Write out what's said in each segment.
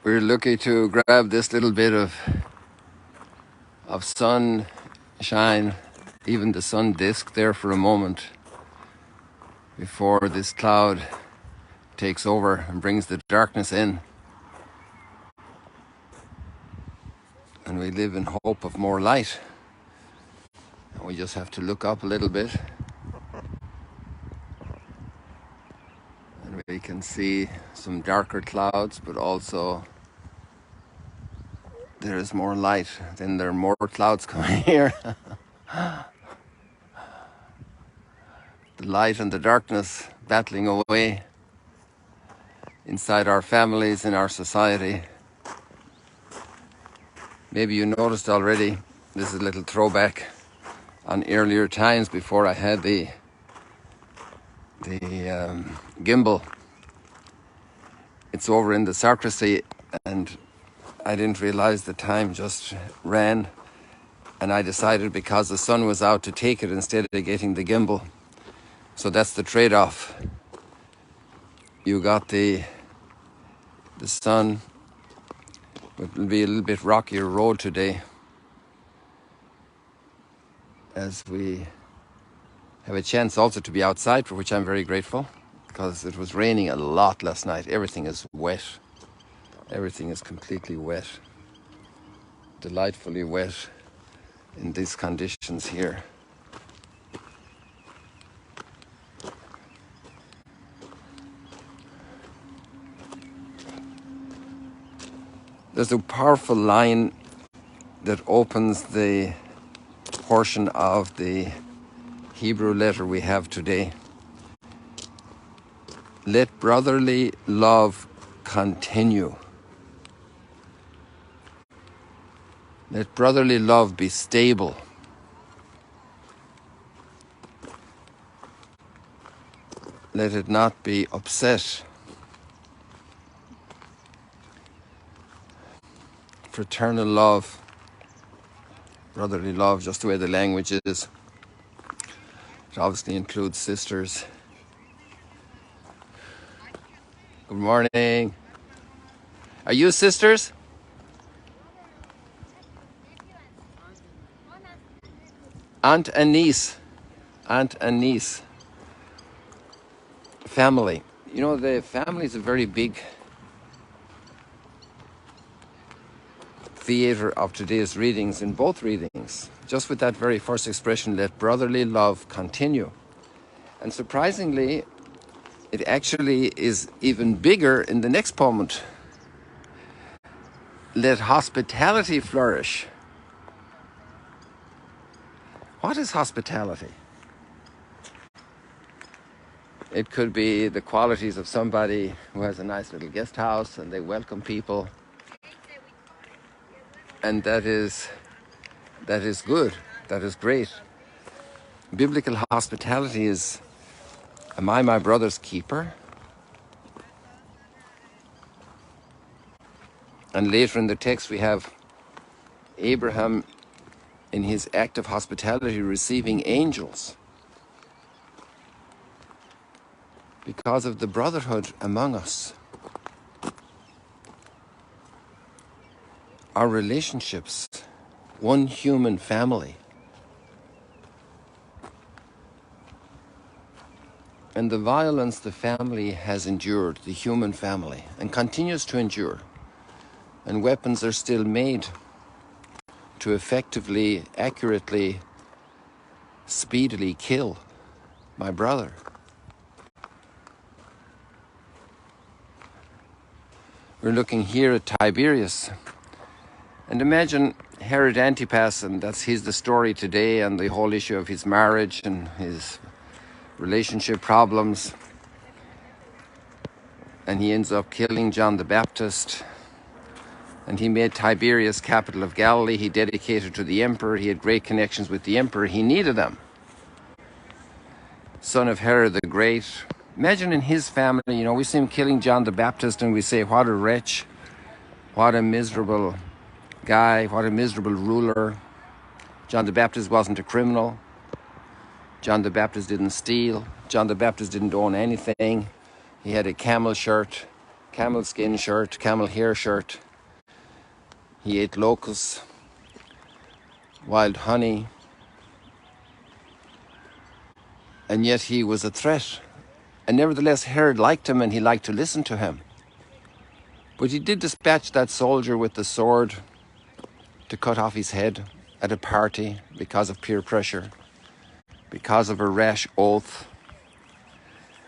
We're lucky to grab this little bit of sunshine, even the sun disk there for a moment before this cloud takes over and brings the darkness in. And we live in hope of more light. And we just have to look up a little bit. And we can see some darker clouds, but also there is more light. Then there are more clouds coming here. The light and the darkness battling away inside our families, in our society. Maybe you noticed already, this is a little throwback on earlier times before I had the gimbal. It's over in the sacristy, and I didn't realize the time just ran, and I decided because the sun was out to take it instead of getting the gimbal. So that's the trade-off. You got the sun, but it'll be a little bit rockier road today as we have a chance also to be outside, for which I'm very grateful, because it was raining a lot last night. Everything is wet. Everything is completely wet. Delightfully wet in these conditions here. There's a powerful line that opens the portion of the Hebrew letter we have today. Let brotherly love continue. Let brotherly love be stable. Let it not be upset. Fraternal love, brotherly love, just the way the language is. It obviously includes sisters. Good morning. Are you sisters? Aunt and niece. Aunt and niece. Family. You know, the family is a very big theater of today's readings, in both readings. Just with that very first expression, let brotherly love continue. And surprisingly, it actually is even bigger in the next poem. Let hospitality flourish. What is hospitality? It could be the qualities of somebody who has a nice little guest house and they welcome people. And that is good. That is great. Biblical hospitality is, am I my brother's keeper? And later in the text we have Abraham in his act of hospitality receiving angels because of the brotherhood among us. Our relationships, one human family. And the violence the family has endured, the human family, and continues to endure. And weapons are still made to effectively, accurately, speedily kill my brother. We're looking here at Tiberius. And imagine Herod Antipas, and he's the story today, and the whole issue of his marriage and his relationship problems. And he ends up killing John the Baptist. And he made Tiberias capital of Galilee. He dedicated to the emperor. He had great connections with the emperor. He needed them. Son of Herod the Great. Imagine in his family, you know, we see him killing John the Baptist and we say, what a wretch, what a miserable guy, what a miserable ruler. John the Baptist wasn't a criminal. John the Baptist didn't steal. John the Baptist didn't own anything. He had a camel shirt. camel skin shirt, camel hair shirt. He ate locusts, wild honey, and yet he was a threat. And nevertheless, Herod liked him and he liked to listen to him. But he did dispatch that soldier with the sword to cut off his head at a party because of peer pressure, because of a rash oath.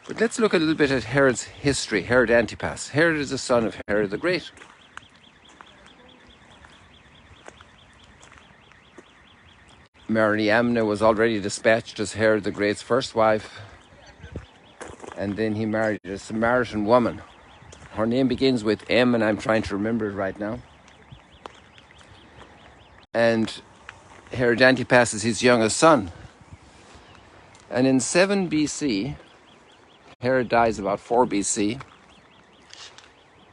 But let's look a little bit at Herod's history, Herod Antipas. Herod is the son of Herod the Great. Mariamne was already dispatched as Herod the Great's first wife, and then he married a Samaritan woman. Her name begins with M, and I'm trying to remember it right now. And Herod Antipas is his youngest son. And in 7 BC, Herod dies about 4 BC,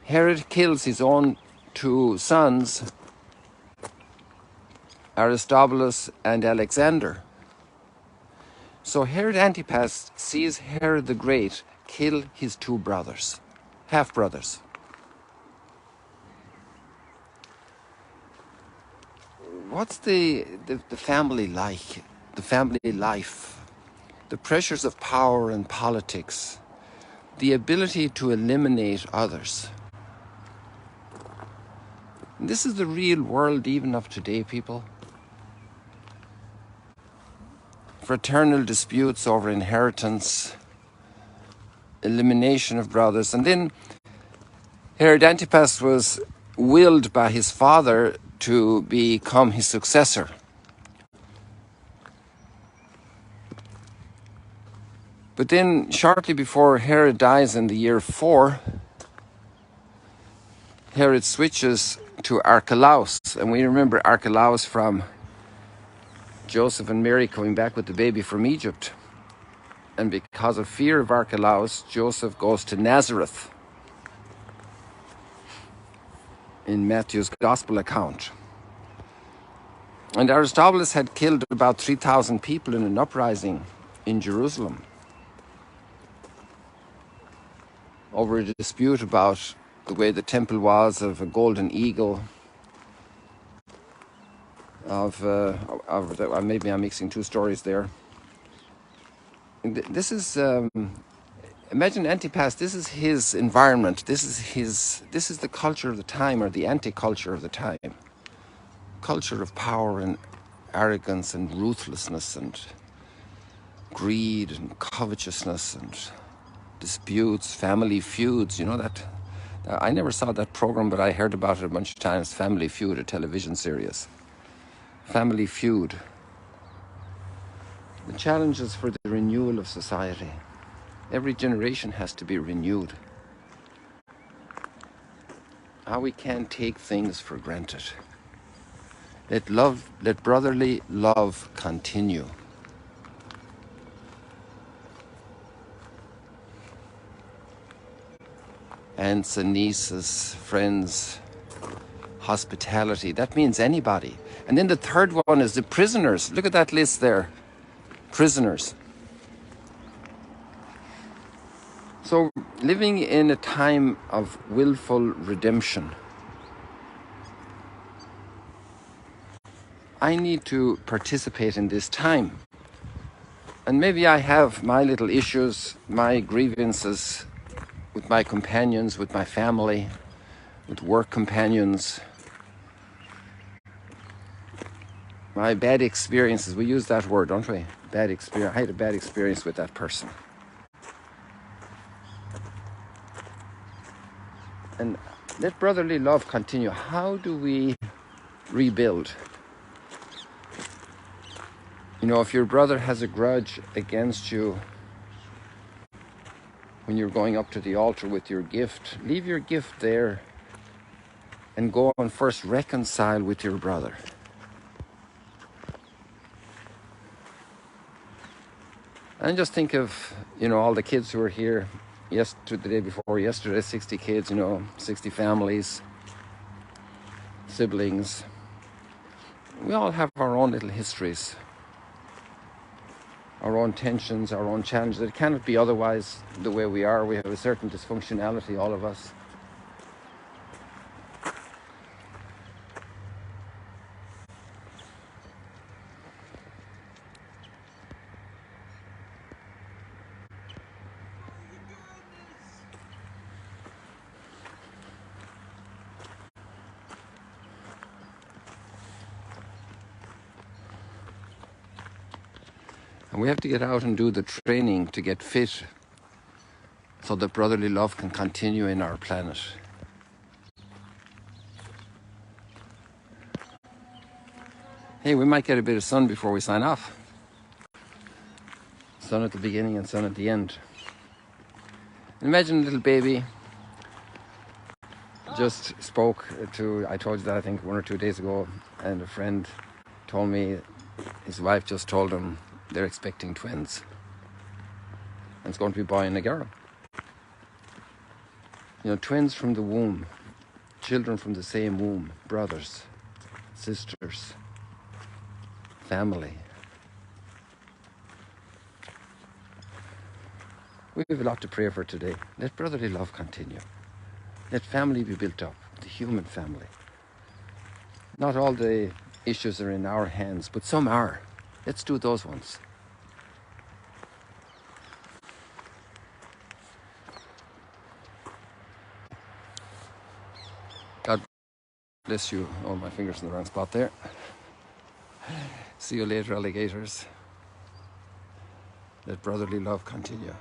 Herod kills his own 2 sons, Aristobulus and Alexander. So Herod Antipas sees Herod the Great kill his 2 brothers, half-brothers. What's the family like? The family life? The pressures of power and politics? The ability to eliminate others? And this is the real world even of today, people. Fraternal disputes over inheritance, elimination of brothers. And then Herod Antipas was willed by his father to become his successor. But then shortly before Herod dies in the year 4, Herod switches to Archelaus. And we remember Archelaus from Joseph and Mary coming back with the baby from Egypt. And because of fear of Archelaus, Joseph goes to Nazareth in Matthew's gospel account. And Aristobulus had killed about 3,000 people in an uprising in Jerusalem over a dispute about the way the temple was, of a golden eagle, maybe I'm mixing 2 stories there. This is, imagine Antipas, this is his environment, this is the culture of the time, or the anti-culture of the time. Culture of power and arrogance and ruthlessness and greed and covetousness and disputes, family feuds, you know that. I never saw that program, but I heard about it a bunch of times. Family Feud, a television series. Family Feud. The challenges for the renewal of society. Every generation has to be renewed. How we can't take things for granted. Let brotherly love continue. Aunts and nieces, friends, hospitality. That means anybody. And then the third one is the prisoners. Look at that list there. Prisoners. So living in a time of willful redemption, I need to participate in this time. And maybe I have my little issues, my grievances with my companions, with my family, with work companions, my bad experiences. We use that word, don't we? Bad experience. I had a bad experience with that person. And let brotherly love continue. How do we rebuild? You know, if your brother has a grudge against you when you're going up to the altar with your gift, leave your gift there and go and first reconcile with your brother. And just think of, you know, all the kids who were here the day before yesterday, 60 kids, you know, 60 families, siblings. We all have our own little histories, our own tensions, our own challenges. It cannot be otherwise the way we are. We have a certain dysfunctionality, all of us. And we have to get out and do the training to get fit so that brotherly love can continue in our planet. Hey, we might get a bit of sun before we sign off. Sun at the beginning and sun at the end. Imagine a little baby just spoke to, I told you that I think 1 or 2 days ago, and a friend told me his wife just told him they're expecting twins. And it's going to be a boy and a girl. You know, twins from the womb, children from the same womb, brothers, sisters, family. We have a lot to pray for today. Let brotherly love continue. Let family be built up, the human family. Not all the issues are in our hands, but some are. Let's do those ones. God bless you. Oh, my finger's in the wrong spot there. See you later, alligators. Let brotherly love continue.